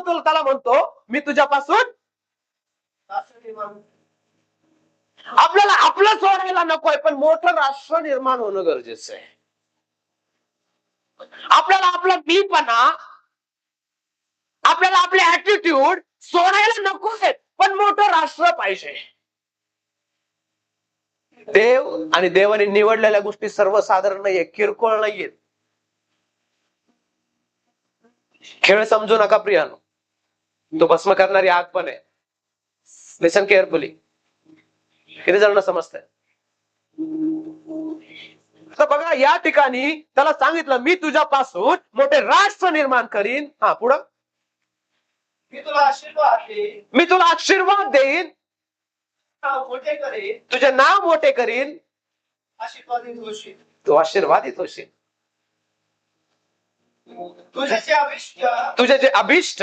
तो त्याला म्हणतो मी तुझ्यापासून आपल्याला आपलं सोडायला नकोय, पण मोठं राष्ट्र निर्माण होणं गरजेचं आहे. आपल्याला आपला मीपणा, आपल्याला आपले ऍटिट्यूड सोडायला नकोय, पण मोठं राष्ट्र पाहिजे. देव आणि देवाने निवडलेल्या गोष्टी सर्वसाधारण नाहीये, किरकोळ नाहीये. खेळ समजू नका प्रियानो, तो भस्म करणारी आग पण आहे. लिसन केअरफुली. किती जणांना समजतंय? तर बघा या ठिकाणी त्याला सांगितलं मी तुझ्यापासून मोठे राष्ट्र निर्माण करीन. हा पुढं, मी तुला आशीर्वाद देईन, मी तुला आशीर्वाद देईन, नाव मोठे करेन, तुझे नाव मोठे करीन, आशीर्वादित होशील. तू आशीर्वादित होशील. तुझे जे अभिष्ट तुझे जे अभिष्ट